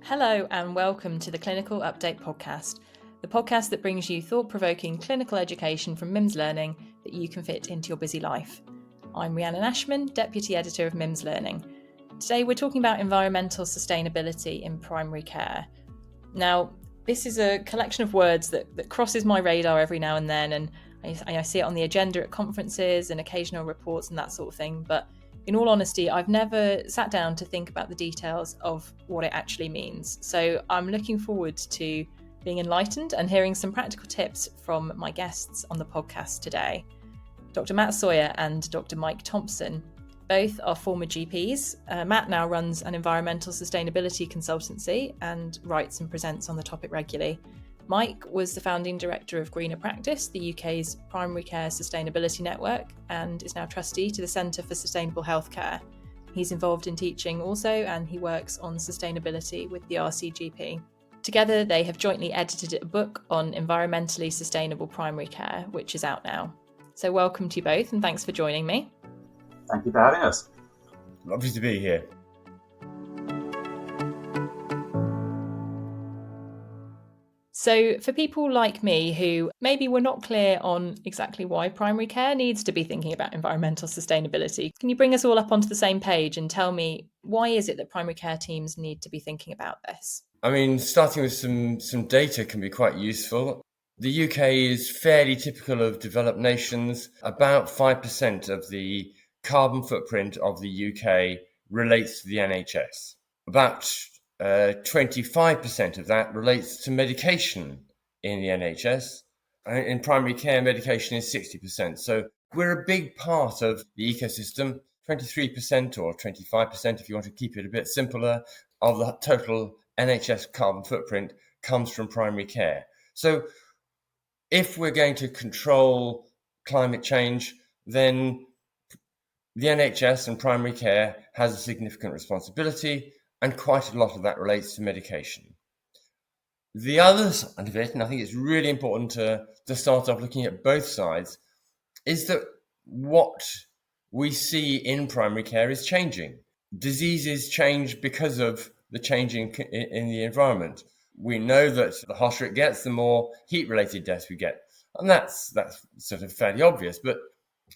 Hello and welcome to the Clinical Update podcast, the podcast that brings you thought-provoking clinical education from MIMS Learning that you can fit into your busy life. I'm Rhiannon Ashman, Deputy Editor of MIMS Learning. Today we're talking about environmental sustainability in primary care. Now, this is a collection of words that crosses my radar every now and then, and I see it on the agenda at conferences and occasional reports and that sort of thing, but in all honesty, I've never sat down to think about the details of what it actually means. So I'm looking forward to being enlightened and hearing some practical tips from my guests on the podcast today. Dr. Matt Sawyer and Dr. Mike Tomson, both are former GPs. Matt now runs an environmental sustainability consultancy and writes and presents on the topic regularly. Mike was the founding director of Greener Practice, the UK's primary care sustainability network, and is now trustee to the Centre for Sustainable Healthcare. He's involved in teaching also, and he works on sustainability with the RCGP. Together, they have jointly edited a book on environmentally sustainable primary care, which is out now. So welcome to you both, and thanks for joining me. Thank you for having us. Lovely to be here. So for people like me who maybe were not clear on exactly why primary care needs to be thinking about environmental sustainability, can you bring us all up onto the same page and tell me, why is it that primary care teams need to be thinking about this? I mean, starting with some data can be quite useful. The UK is fairly typical of developed nations. About 5% of the carbon footprint of the UK relates to the NHS. About 25% of that relates to medication in the NHS. In primary care, medication is 60%. So we're a big part of the ecosystem. 23% or 25%, if you want to keep it a bit simpler, of the total NHS carbon footprint comes from primary care. So if we're going to control climate change, then the NHS and primary care has a significant responsibility, and quite a lot of that relates to medication. The other side of it, and I think it's really important to start off looking at both sides, is that what we see in primary care is changing. Diseases change because of the changing in the environment. We know that the hotter it gets, the more heat-related deaths we get. And that's sort of fairly obvious, but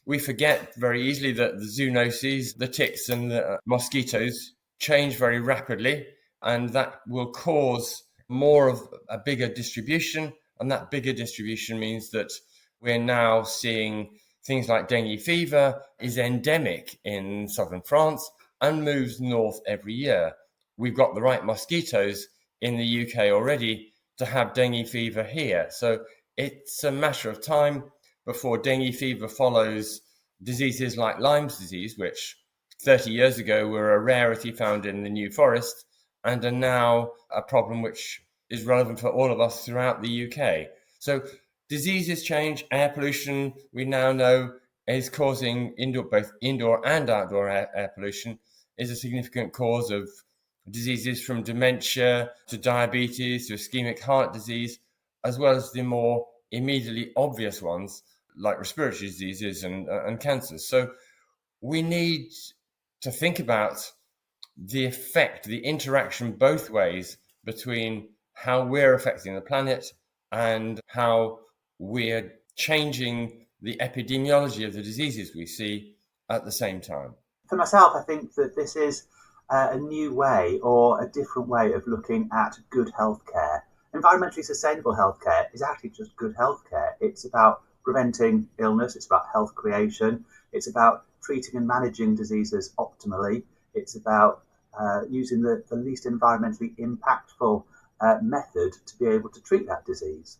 we forget very easily that the zoonoses, the ticks and the mosquitoes change very rapidly, and that will cause more of a bigger distribution. And that bigger distribution means that we're now seeing things like dengue fever is endemic in southern France and moves north every year. We've got the right mosquitoes in the UK already to have dengue fever here. So it's a matter of time before dengue fever follows diseases like Lyme's disease, which 30 years ago were a rarity found in the New Forest and are now a problem which is relevant for all of us throughout the UK. So diseases change. Air pollution, we now know, is causing both indoor and outdoor air pollution, is a significant cause of diseases from dementia to diabetes to ischemic heart disease, as well as the more immediately obvious ones like respiratory diseases and cancers. So we need to think about the effect, the interaction both ways between how we're affecting the planet and how we're changing the epidemiology of the diseases we see at the same time. For myself, I think that this is a new way or a different way of looking at good healthcare. Environmentally sustainable healthcare is actually just good healthcare. It's about preventing illness, it's about health creation, it's about treating and managing diseases optimally, it's about using the least environmentally impactful method to be able to treat that disease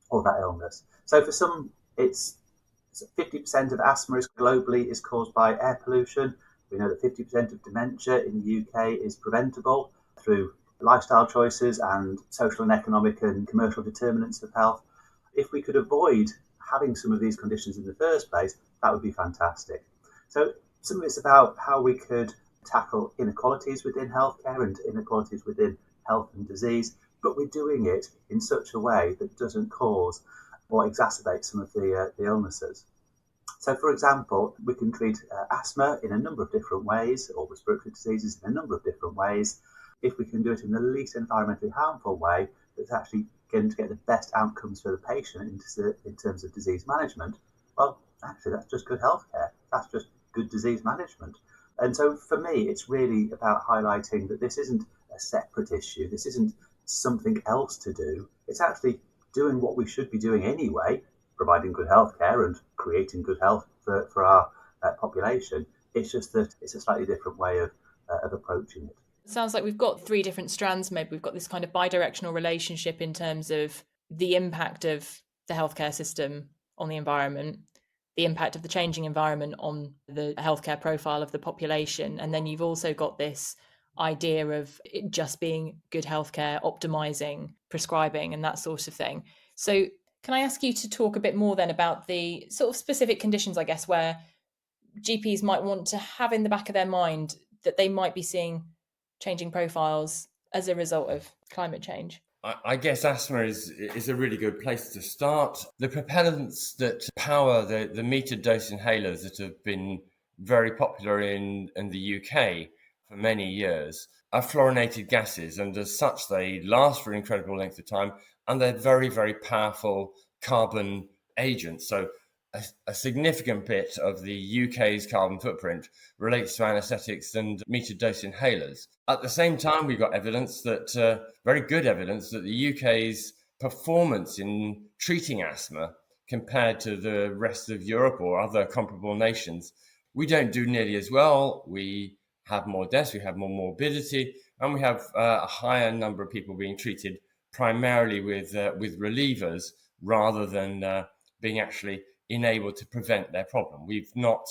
or that illness. So for some, it's 50% of asthma globally is caused by air pollution. We know that 50% of dementia in the UK is preventable through lifestyle choices and social and economic and commercial determinants of health. If we could avoid having some of these conditions in the first place, that would be fantastic. So some of it's about how we could tackle inequalities within healthcare and inequalities within health and disease, but we're doing it in such a way that doesn't cause or exacerbate some of the illnesses. So, for example, we can treat asthma in a number of different ways, or respiratory diseases in a number of different ways. if we can do it in the least environmentally harmful way, that's actually going to get the best outcomes for the patient in terms of disease management, well, actually, that's just good healthcare. That's just good disease management. And so for me, it's really about highlighting that this isn't a separate issue. This isn't something else to do. It's actually doing what we should be doing anyway, providing good healthcare and creating good health for our population. It's just that it's a slightly different way of approaching it. It sounds like we've got three different strands. Maybe we've got this kind of bi-directional relationship in terms of the impact of the healthcare system on the environment, the impact of the changing environment on the healthcare profile of the population. And then you've also got this idea of it just being good healthcare, optimizing, prescribing, and that sort of thing. So can I ask you to talk a bit more then about the sort of specific conditions, I guess, where GPs might want to have in the back of their mind that they might be seeing changing profiles as a result of climate change? I guess asthma is a really good place to start. The propellants that power the metered dose inhalers that have been very popular in the UK for many years are fluorinated gases, and as such they last for an incredible length of time, and they're very, very powerful carbon agents. So a significant bit of the UK's carbon footprint relates to anaesthetics and metered dose inhalers. At the same time, we've got evidence that, very good evidence, that the UK's performance in treating asthma compared to the rest of Europe or other comparable nations, we don't do nearly as well. We have more deaths, we have more morbidity, and we have a higher number of people being treated primarily with relievers rather than being actually enabled to prevent their problem. We've not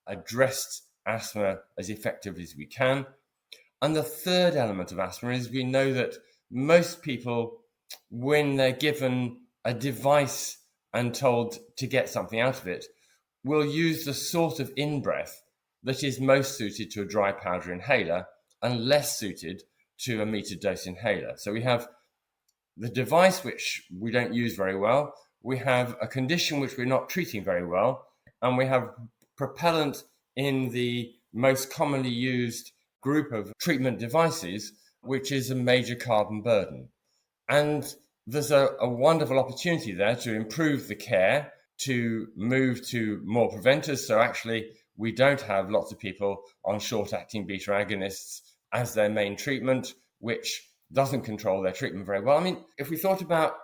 addressed asthma as effectively as we can. And the third element of asthma is we know that most people, when they're given a device and told to get something out of it, will use the sort of in-breath that is most suited to a dry powder inhaler and less suited to a metered dose inhaler. So we have the device, which we don't use very well. We have a condition which we're not treating very well, and we have propellant in the most commonly used group of treatment devices, which is a major carbon burden. And there's a wonderful opportunity there to improve the care, to move to more preventers. So actually, we don't have lots of people on short-acting beta agonists as their main treatment, which doesn't control their treatment very well. I mean, if we thought about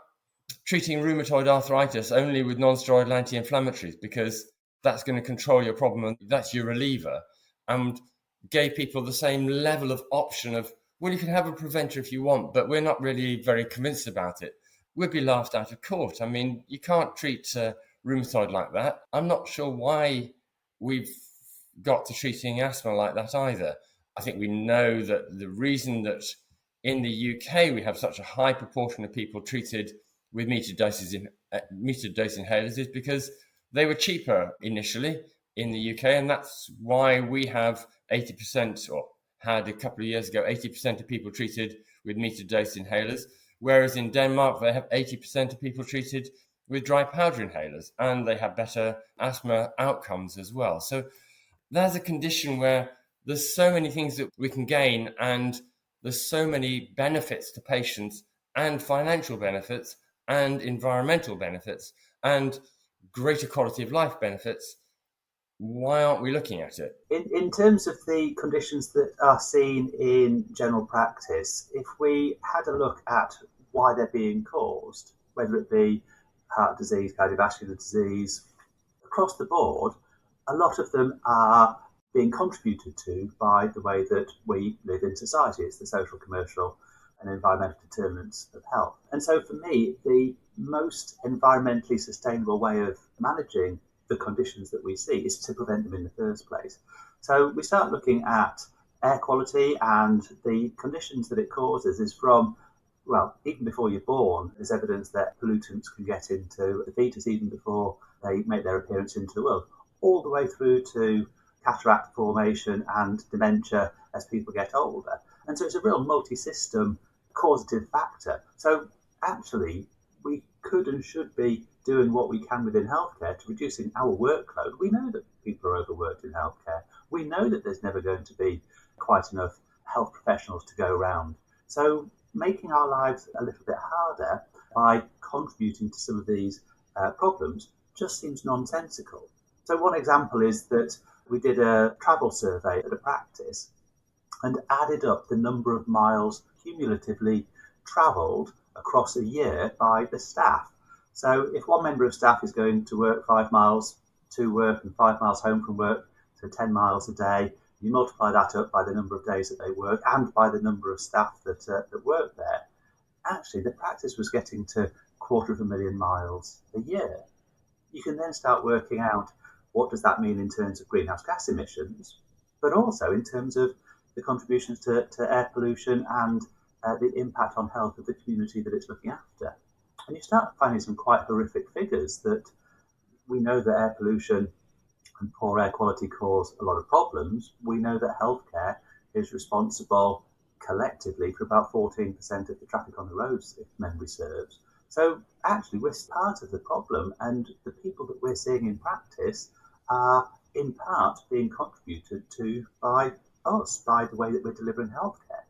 treating rheumatoid arthritis only with non-steroidal anti-inflammatories, because that's going to control your problem and that's your reliever, and gave people the same level of option of, well, you can have a preventer if you want, but we're not really very convinced about it, we'd be laughed out of court. I mean, you can't treat rheumatoid like that. I'm not sure why we've got to treating asthma like that either. I think we know that the reason that in the UK we have such a high proportion of people treated with metered dose inhalers is because they were cheaper initially in the UK, and that's why we have 80%, or had a couple of years ago, 80% of people treated with metered dose inhalers, whereas in Denmark they have 80% of people treated with dry powder inhalers, and they have better asthma outcomes as well. So there's a condition where there's so many things that we can gain, and there's so many benefits to patients, and financial benefits, and environmental benefits, and greater quality of life benefits. Why aren't we looking at it? In terms of the conditions that are seen in general practice, if we had a look at why they're being caused, whether it be heart disease, cardiovascular disease, across the board, a lot of them are being contributed to by the way that we live in society. It's the social, commercial and environmental determinants of health. And so for me, the most environmentally sustainable way of managing the conditions that we see is to prevent them in the first place. So we start looking at air quality, and the conditions that it causes is from, well, even before you're born, there's evidence that pollutants can get into the fetus even before they make their appearance into the world, all the way through to cataract formation and dementia as people get older. And so it's a real multi-system causative factor. So actually, we could and should be doing what we can within healthcare to reducing our workload. We know that people are overworked in healthcare. We know that there's never going to be quite enough health professionals to go around. So making our lives a little bit harder by contributing to some of these problems just seems nonsensical. So one example is that we did a travel survey at a practice and added up the number of miles cumulatively travelled across a year by the staff. So if one member of staff is going to work 5 miles to work and 5 miles home from work, so 10 miles a day, you multiply that up by the number of days that they work and by the number of staff that work there. Actually, the practice was getting to 250,000 miles a year. You can then start working out what does that mean in terms of greenhouse gas emissions, but also in terms of the contributions to air pollution and the impact on health of the community that it's looking after. And you start finding some quite horrific figures that we know that air pollution and poor air quality cause a lot of problems. We know that healthcare is responsible collectively for about 14% of the traffic on the roads, if memory serves. So actually we're part of the problem, and the people that we're seeing in practice are in part being contributed to by us, by the way that we're delivering healthcare.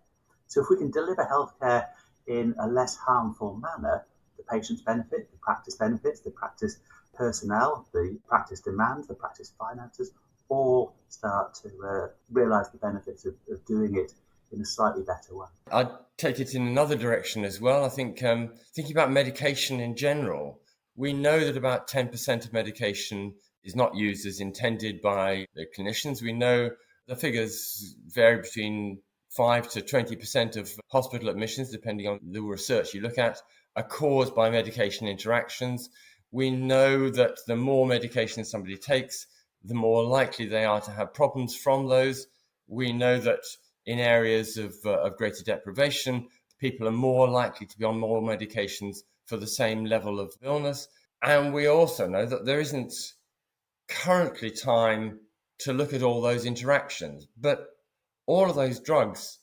So if we can deliver healthcare in a less harmful manner, the patients benefit, the practice benefits, the practice personnel, the practice demands, the practice finances all start to realise the benefits of doing it in a slightly better way. I'd take it in another direction as well. I think thinking about medication in general, we know that about 10% of medication is not used as intended by the clinicians. We know the figures vary between 5 to 20% of hospital admissions, depending on the research you look at, are caused by medication interactions. We know that the more medication somebody takes, the more likely they are to have problems from those. We know that in areas of greater deprivation, people are more likely to be on more medications for the same level of illness. And we also know that there isn't currently time to look at all those interactions. But all of those drugs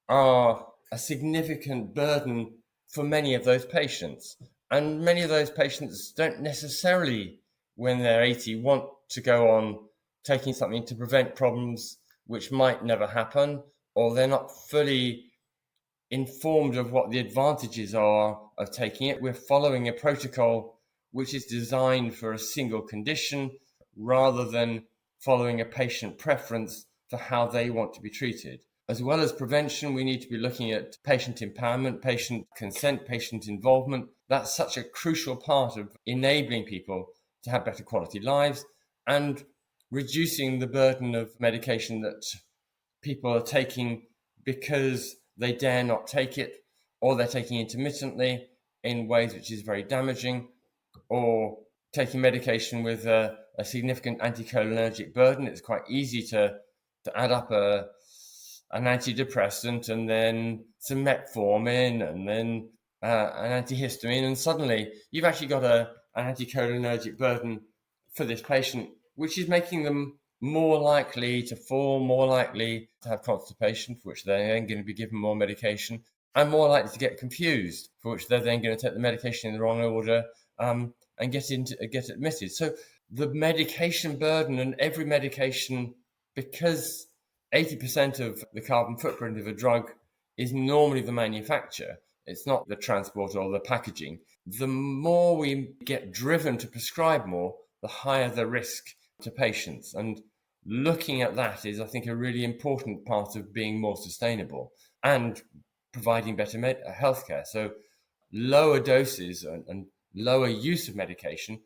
are a significant burden for many of those patients. And many of those patients don't necessarily, when they're 80, want to go on taking something to prevent problems which might never happen, or they're not fully informed of what the advantages are of taking it. We're following a protocol which is designed for a single condition rather than following a patient preference for how they want to be treated. As well as prevention, we need to be looking at patient empowerment, patient consent, patient involvement. That's such a crucial part of enabling people to have better quality lives and reducing the burden of medication that people are taking because they dare not take it, or they're taking intermittently in ways which is very damaging, or taking medication with a significant anticholinergic burden. It's quite easy to add up an antidepressant and then some metformin and then an antihistamine, and suddenly you've actually got an anticholinergic burden for this patient, which is making them more likely to fall, more likely to have constipation, for which they're then going to be given more medication, and more likely to get confused, for which they're then going to take the medication in the wrong order and get admitted. So the medication burden, and every medication, because 80% of the carbon footprint of a drug is normally the manufacturer, it's not the transport or the packaging. The more we get driven to prescribe more, the higher the risk to patients. And looking at that is, I think, a really important part of being more sustainable and providing better healthcare. So lower doses and lower use of medication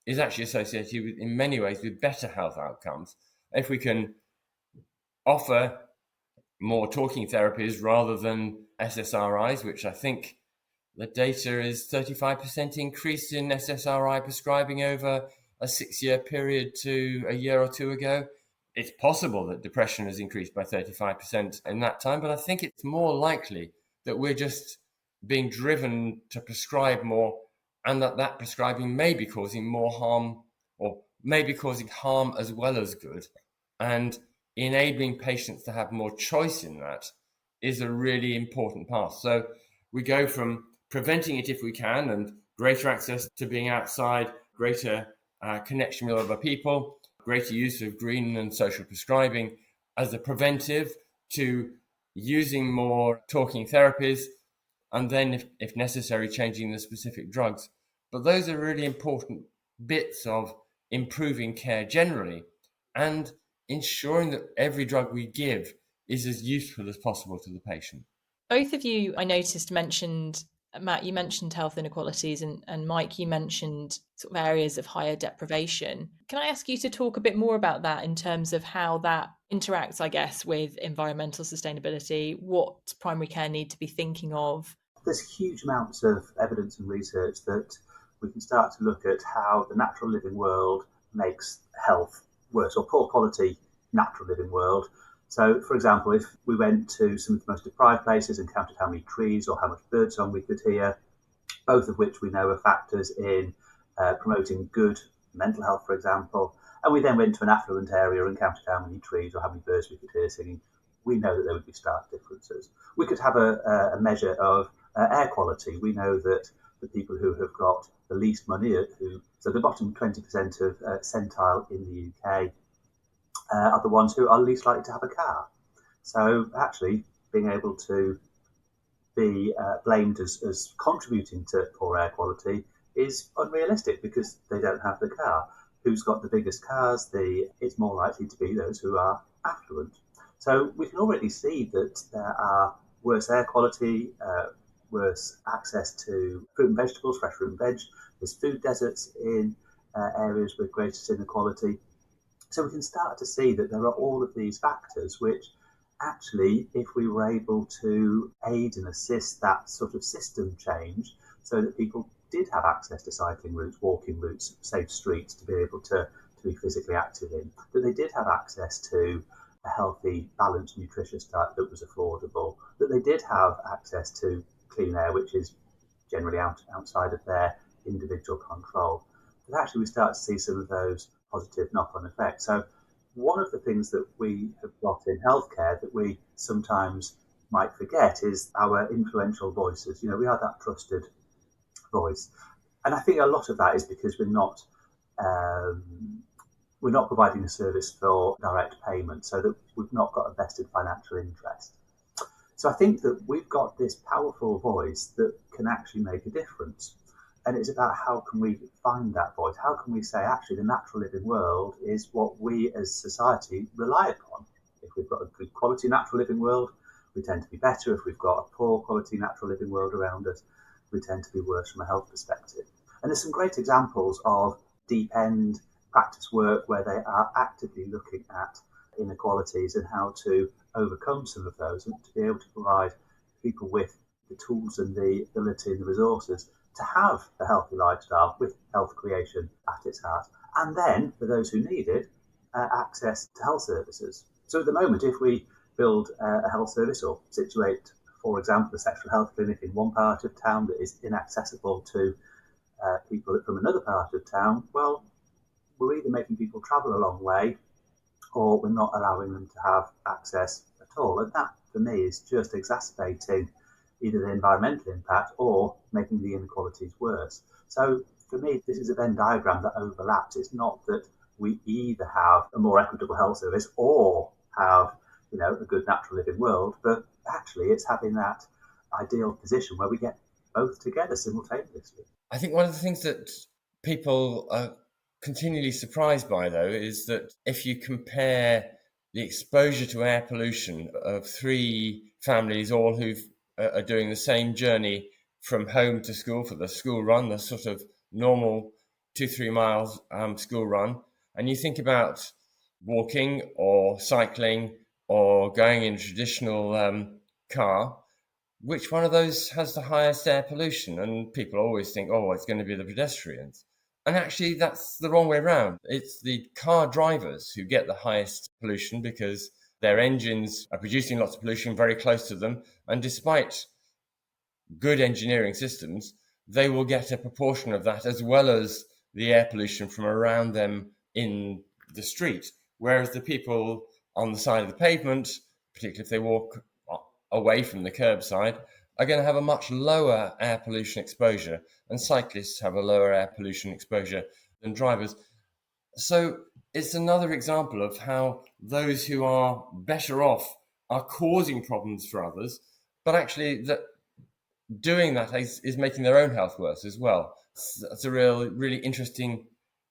is actually associated with, in many ways, with better health outcomes. If we can offer more talking therapies rather than SSRIs, which I think the data is 35% increase in SSRI prescribing over a 6-year period to a year or two ago. It's possible that depression has increased by 35% in that time, but I think it's more likely that we're just being driven to prescribe more, and that prescribing may be causing more harm, or may be causing harm as well as good. And enabling patients to have more choice in that is a really important part. So we go from preventing it if we can, and greater access to being outside, greater connection with other people, greater use of green and social prescribing as a preventive, to using more talking therapies, and then, if necessary, changing the specific drugs. But those are really important bits of improving care generally and ensuring that every drug we give is as useful as possible to the patient. Both of you, I noticed, mentioned, Matt, you mentioned health inequalities, and Mike, you mentioned sort of areas of higher deprivation. Can I ask you to talk a bit more about that in terms of how that interacts, I guess, with environmental sustainability? What primary care need to be thinking of? There's huge amounts of evidence and research that we can start to look at how the natural living world makes health worse, or poor quality natural living world. So, for example, if we went to some of the most deprived places and counted how many trees or how much birdsong we could hear, both of which we know are factors in promoting good mental health, for example, and we then went to an affluent area and counted how many trees or how many birds we could hear singing, we know that there would be stark differences. We could have a measure of air quality. We know that the people who have got the least money, so the bottom 20% of centile in the UK, are the ones who are least likely to have a car. So actually being able to be blamed as contributing to poor air quality is unrealistic because they don't have the car. Who's got the biggest cars? It's more likely to be those who are affluent. So we can already see that there are worse air quality, worse access to fruit and vegetables, fresh fruit and veg. There's food deserts in areas with greatest inequality. So we can start to see that there are all of these factors which actually, if we were able to aid and assist that sort of system change so that people did have access to cycling routes, walking routes, safe streets to be able to be physically active in, that they did have access to a healthy, balanced, nutritious diet that was affordable, that they did have access to clean air, which is generally outside of their individual control, that actually we start to see some of those positive knock-on effects. So one of the things that we have got in healthcare that we sometimes might forget is our influential voices. You know, we are that trusted voice. And I think a lot of that is because we're not providing a service for direct payment, so that we've not got a vested financial interest. So I think that we've got this powerful voice that can actually make a difference. And it's about how can we find that voice? How can we say, actually, the natural living world is what we as society rely upon? If we've got a good quality natural living world, we tend to be better. If we've got a poor quality natural living world around us, we tend to be worse from a health perspective. And there's some great examples of deep end practice work where they are actively looking at inequalities and how to overcome some of those, and to be able to provide people with the tools and the ability and the resources to have a healthy lifestyle with health creation at its heart. And then, for those who need it, access to health services. So at the moment, if we build a health service or situate, for example, a sexual health clinic in one part of town that is inaccessible to people from another part of town, well, we're either making people travel a long way or we're not allowing them to have access at all. And that, for me, is just exacerbating either the environmental impact or making the inequalities worse. So for me, this is a Venn diagram that overlaps. It's not that we either have a more equitable health service or have, you know, a good natural living world, but actually it's having that ideal position where we get both together simultaneously. I think one of the things that people are continually surprised by, though, is that if you compare the exposure to air pollution of three families, all who are doing the same journey from home to school for the school run, the sort of normal 2-3 miles school run, and you think about walking or cycling or going in a traditional car, which one of those has the highest air pollution? And people always think, oh, it's going to be the pedestrians. And actually, that's the wrong way around. It's the car drivers who get the highest pollution because their engines are producing lots of pollution very close to them. And despite good engineering systems, they will get a proportion of that as well as the air pollution from around them in the street. Whereas the people on the side of the pavement, particularly if they walk away from the curbside, are going to have a much lower air pollution exposure, and cyclists have a lower air pollution exposure than drivers. So it's another example of how those who are better off are causing problems for others, but actually that doing that is making their own health worse as well. That's a really interesting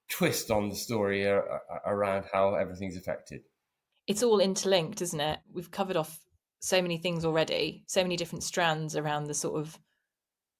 twist on the story around how everything's affected. It's all interlinked, isn't it? We've covered off so many things already, so many different strands around the sort of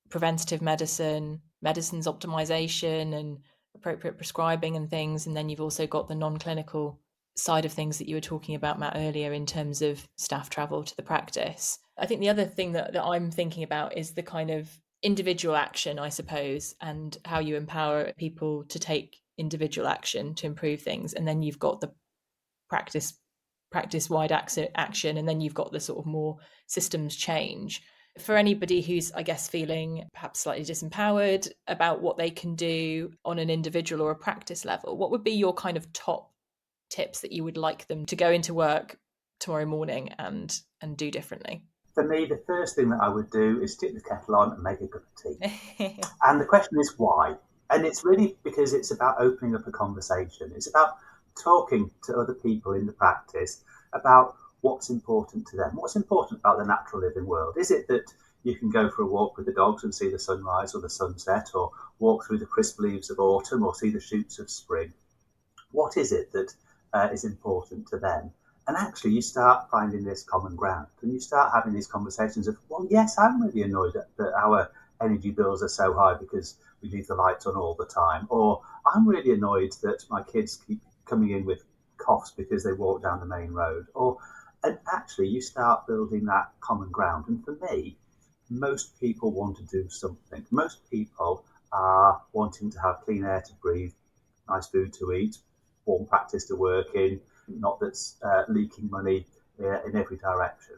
preventative medicine, medicines optimization and appropriate prescribing and things. And then you've also got the non-clinical side of things that you were talking about, Matt, earlier in terms of staff travel to the practice. I think the other thing that I'm thinking about is the kind of individual action, I suppose, and how you empower people to take individual action to improve things. And then you've got the practice-wide action, and then you've got the sort of more systems change. For anybody who's, I guess, feeling perhaps slightly disempowered about what they can do on an individual or a practice level, what would be your kind of top tips that you would like them to go into work tomorrow morning and do differently? For me, the first thing that I would do is stick the kettle on and make a cup of tea. And the question is why? And it's really because it's about opening up a conversation. It's about talking to other people in the practice about what's important to them. What's important about the natural living world? Is it that you can go for a walk with the dogs and see the sunrise or the sunset, or walk through the crisp leaves of autumn, or see the shoots of spring? What is it that is important to them? And actually, you start finding this common ground, and you start having these conversations of, well, yes, I'm really annoyed that our energy bills are so high because we leave the lights on all the time, or I'm really annoyed that my kids keep coming in with coughs because they walk down the main road, and actually you start building that common ground. And for me, most people want to do something. Most people are wanting to have clean air to breathe, nice food to eat, warm practice to work in, not that's leaking money in every direction.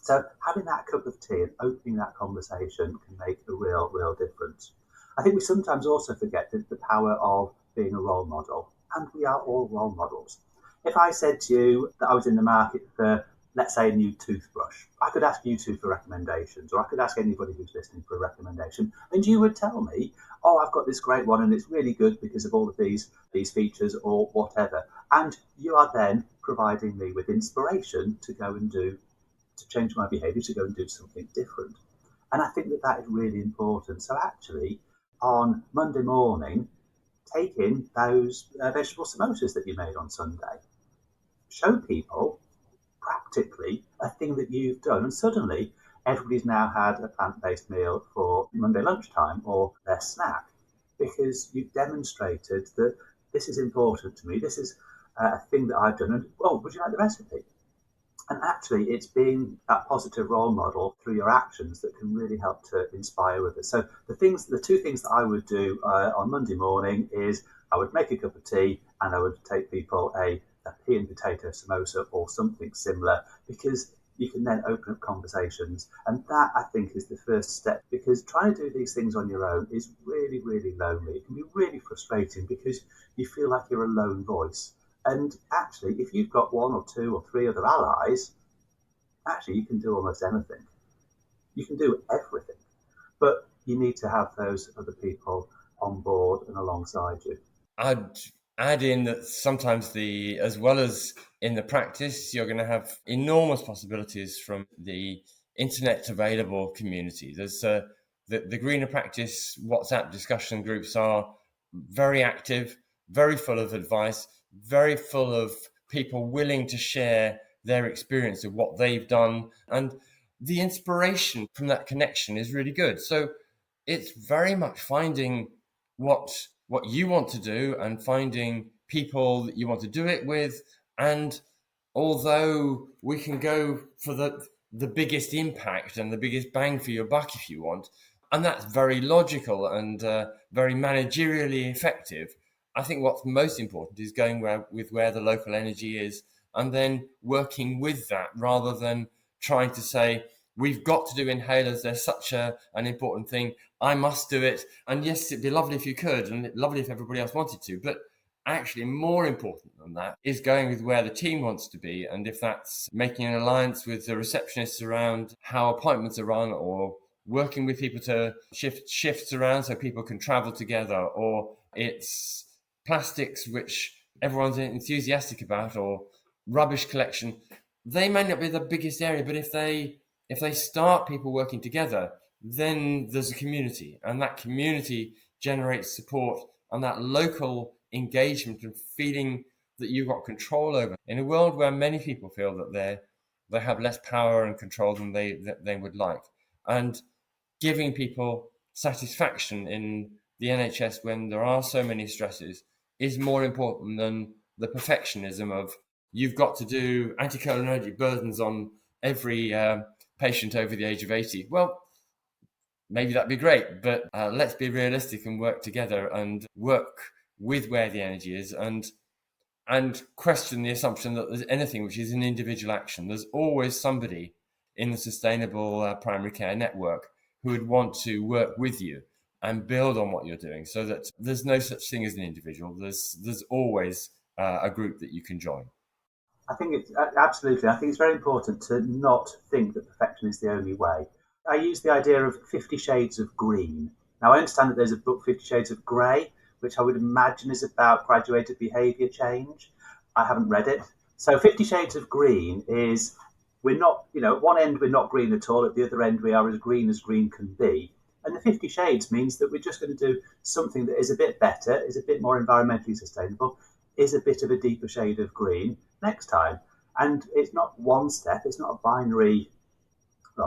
So having that cup of tea and opening that conversation can make a real difference. I think we sometimes also forget the power of being a role model, and we are all role models. If I said to you that I was in the market for, let's say, a new toothbrush, I could ask you two for recommendations, or I could ask anybody who's listening for a recommendation, and you would tell me, oh, I've got this great one and it's really good because of all of these features or whatever. And you are then providing me with inspiration to go and to change my behaviour, to go and do something different. And I think that is really important. So actually, on Monday morning, take in those vegetable samosas that you made on Sunday. Show people practically a thing that you've done, and suddenly everybody's now had a plant-based meal for Monday lunchtime or their snack, because you've demonstrated that this is important to me, this is a thing that I've done, and would you like the recipe? And actually, it's being that positive role model through your actions that can really help to inspire others. So the two things that I would do on Monday morning is I would make a cup of tea and I would take people a pea and potato samosa or something similar, because you can then open up conversations. And that, I think, is the first step, because trying to do these things on your own is really lonely. It can be really frustrating because you feel like you're a lone voice. And actually, if you've got one or two or three other allies, actually you can do almost anything. You can do everything. But you need to have those other people on board and alongside you. I'd add in that sometimes as well as in the practice, you're going to have enormous possibilities from the internet available community. There's the Greener Practice WhatsApp discussion groups are very active, very full of advice, very full of people willing to share their experience of what they've done, and the inspiration from that connection is really good. So it's very much finding what you want to do and finding people that you want to do it with. And although we can go for the biggest impact and the biggest bang for your buck if you want, and that's very logical and very managerially effective, I think what's most important is going with where the local energy is and then working with that, rather than trying to say, we've got to do inhalers, they're such an important thing, I must do it. And yes, it'd be lovely if you could, and lovely if everybody else wanted to. But actually, more important than that is going with where the team wants to be. And if that's making an alliance with the receptionists around how appointments are run, or working with people to shift shifts around so people can travel together, or it's plastics, which everyone's enthusiastic about, or rubbish collection, they may not be the biggest area, but if they start people working together, then there's a community, and that community generates support, and that local engagement and feeling that you've got control over. In a world where many people feel that they have less power and control than they would like, and giving people satisfaction in the NHS when there are so many stresses is more important than the perfectionism of you've got to do anticholinergic burdens on every patient over the age of 80. Well, maybe that'd be great, but let's be realistic and work together and work with where the energy is, and question the assumption that there's anything which is an individual action. There's always somebody in the sustainable primary care network who would want to work with you and build on what you're doing, so that there's no such thing as an individual. There's always a group that you can join. I think it's absolutely. I think it's very important to not think that perfection is the only way. I use the idea of 50 Shades of Green. Now, I understand that there's a book, 50 Shades of Grey, which I would imagine is about graduated behaviour change. I haven't read it. So 50 Shades of Green is, we're not, at one end we're not green at all, at the other end we are as green can be. And the 50 Shades means that we're just going to do something that is a bit better, is a bit more environmentally sustainable, is a bit of a deeper shade of green next time. And it's not one step, it's not a binary,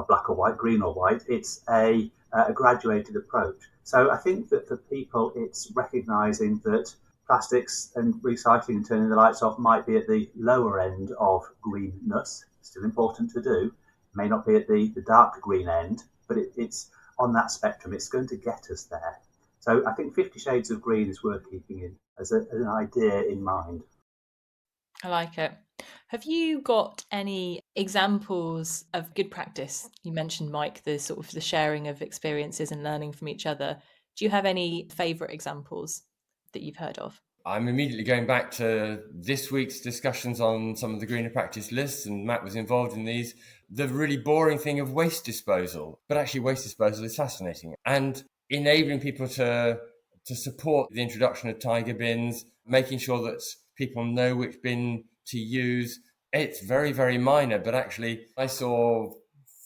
black or white, green or white, it's a graduated approach. So I think that for people, it's recognising that plastics and recycling and turning the lights off might be at the lower end of greenness, still important to do, may not be at the dark green end, but it's on that spectrum, it's going to get us there. So I think 50 Shades of Green is worth keeping in as an idea in mind. I like it. Have you got any examples of good practice? You mentioned, Mike, the sort of the sharing of experiences and learning from each other. Do you have any favourite examples that you've heard of? I'm immediately going back to this week's discussions on some of the greener practice lists, and Matt was involved in these. The really boring thing of waste disposal, but actually waste disposal is fascinating. And enabling people to support the introduction of tiger bins, making sure that people know which bin to use. It's very, very minor, but actually I saw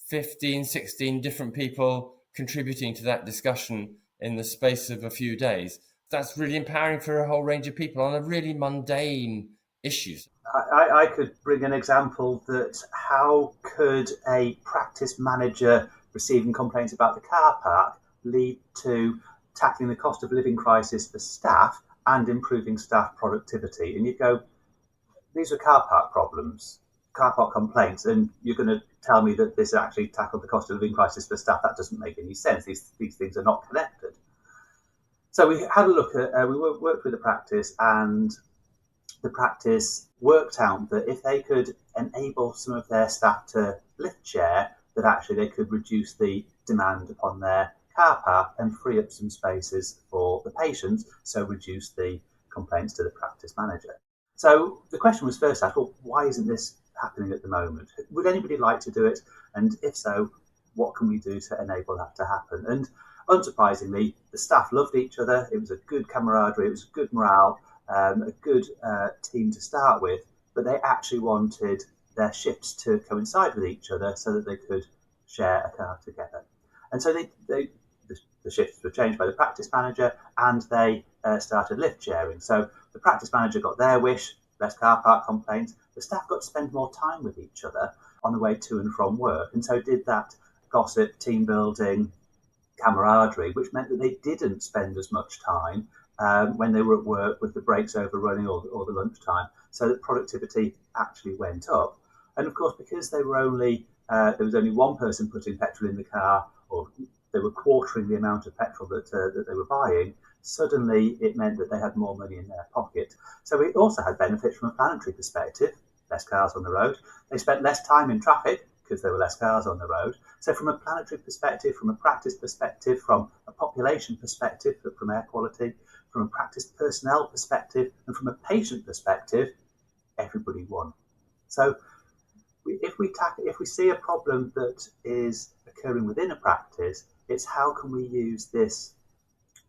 15, 16 different people contributing to that discussion in the space of a few days. That's really empowering for a whole range of people on a really mundane issues. I could bring an example that how could a practice manager receiving complaints about the car park lead to tackling the cost of living crisis for staff and improving staff productivity? And you go, these are car park problems, car park complaints, and you're going to tell me that this actually tackled the cost of living crisis for staff? That doesn't make any sense. These things are not connected. So we had a look at, we worked with the practice, and the practice worked out that if they could enable some of their staff to lift share, that actually they could reduce the demand upon their car park and free up some spaces for the patients, so reduce the complaints to the practice manager. So the question was first asked, well, why isn't this happening at the moment? Would anybody like to do it? And if so, what can we do to enable that to happen? And unsurprisingly, the staff loved each other. It was a good camaraderie, it was a good morale, a good team to start with, but they actually wanted their shifts to coincide with each other so that they could share a car together. And so the shifts were changed by the practice manager, and they started lift sharing. So the practice manager got their wish, less car park complaints. The staff got to spend more time with each other on the way to and from work, and so did that gossip, team building, camaraderie, which meant that they didn't spend as much time when they were at work with the breaks overrunning or the lunchtime, so that productivity actually went up. And of course, because they were there was only one person putting petrol in the car, or they were quartering the amount of petrol that they were buying, suddenly it meant that they had more money in their pocket. So it also had benefits from a planetary perspective, less cars on the road. They spent less time in traffic because there were less cars on the road. So from a planetary perspective, from a practice perspective, from a population perspective, from air quality, from a practice personnel perspective, and from a patient perspective, everybody won. So if we see a problem that is occurring within a practice, it's how can we use this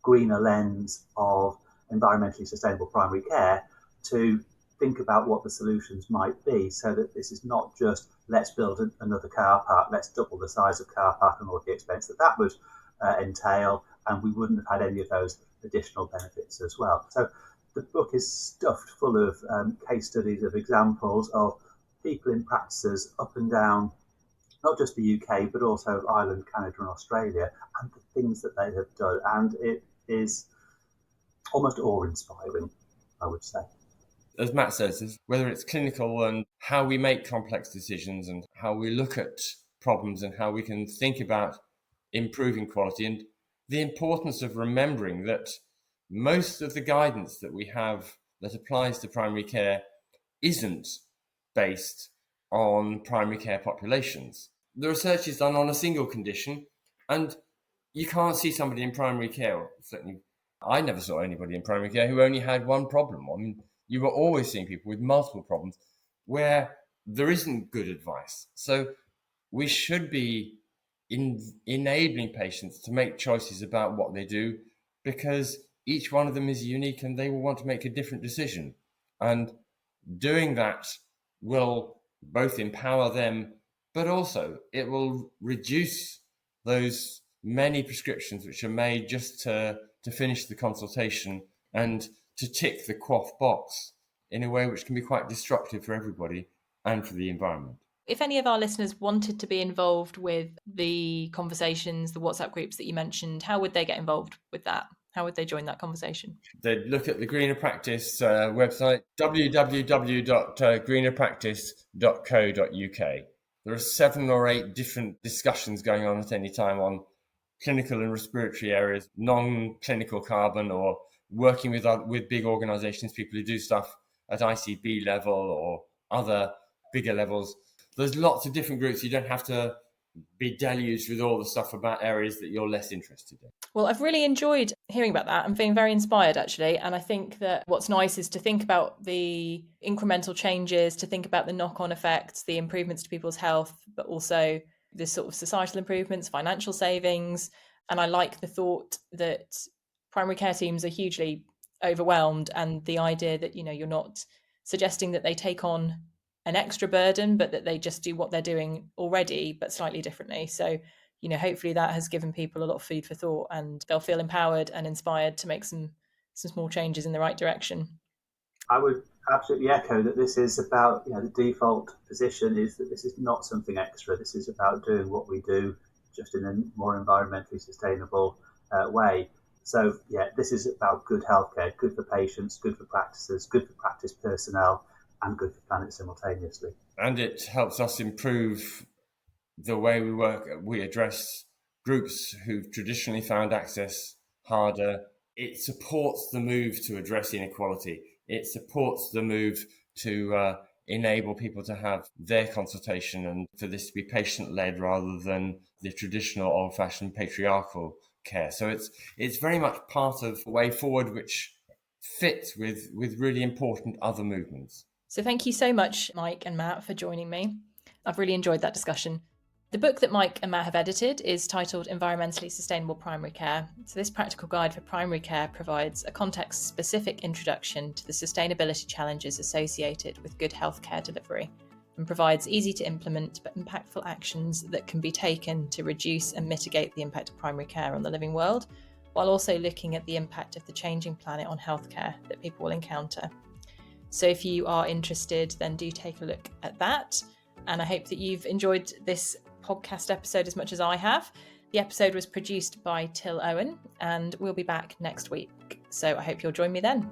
greener lens of environmentally sustainable primary care to think about what the solutions might be, so that this is not just let's build another car park, let's double the size of car park and all the expense that would entail, and we wouldn't have had any of those additional benefits as well. So the book is stuffed full of case studies of examples of people in practices up and down, not just the UK, but also Ireland, Canada and Australia, and the things that they have done. And it is almost awe-inspiring, I would say. As Matt says, whether it's clinical and how we make complex decisions and how we look at problems and how we can think about improving quality, and the importance of remembering that most of the guidance that we have that applies to primary care isn't based on primary care populations. The research is done on a single condition, and you can't see somebody in primary care. Certainly, I never saw anybody in primary care who only had one problem. I mean, you were always seeing people with multiple problems where there isn't good advice. So we should be enabling patients to make choices about what they do, because each one of them is unique and they will want to make a different decision. And doing that will both empower them, but also it will reduce those many prescriptions which are made just to finish the consultation and to tick the quaff box in a way which can be quite destructive for everybody and for the environment. If any of our listeners wanted to be involved with the conversations, the WhatsApp groups that you mentioned, how would they get involved with that? How would they join that conversation? They'd look at the Greener Practice website, www.greenerpractice.co.uk. There are 7 or 8 different discussions going on at any time on clinical and respiratory areas, non-clinical carbon, or working with big organisations, people who do stuff at ICB level or other bigger levels. There's lots of different groups. You don't have to be deluged with all the stuff about areas that you're less interested in. Well, I've really enjoyed hearing about that. I'm feeling very inspired, actually. And I think that what's nice is to think about the incremental changes, to think about the knock-on effects, the improvements to people's health, but also the sort of societal improvements, financial savings. And I like the thought that primary care teams are hugely overwhelmed, and the idea that, you're not suggesting that they take on an extra burden, but that they just do what they're doing already, but slightly differently. So, hopefully that has given people a lot of food for thought, and they'll feel empowered and inspired to make some small changes in the right direction. I would absolutely echo that this is about, the default position is that this is not something extra. This is about doing what we do, just in a more environmentally sustainable way. So, this is about good healthcare, good for patients, good for practices, good for practice personnel, and good for planet simultaneously. And it helps us improve the way we work. We address groups who've traditionally found access harder. It supports the move to address inequality. It supports the move to enable people to have their consultation, and for this to be patient-led rather than the traditional old-fashioned patriarchal care. So it's very much part of the way forward, which fits with really important other movements. So thank you so much, Mike and Matt, for joining me. I've really enjoyed that discussion. The book that Mike and Matt have edited is titled Environmentally Sustainable Primary Care. So this practical guide for primary care provides a context-specific introduction to the sustainability challenges associated with good healthcare delivery, and provides easy to implement but impactful actions that can be taken to reduce and mitigate the impact of primary care on the living world, while also looking at the impact of the changing planet on healthcare that people will encounter. So if you are interested, then do take a look at that. And I hope that you've enjoyed this podcast episode as much as I have. The episode was produced by Till Owen, and we'll be back next week. So I hope you'll join me then.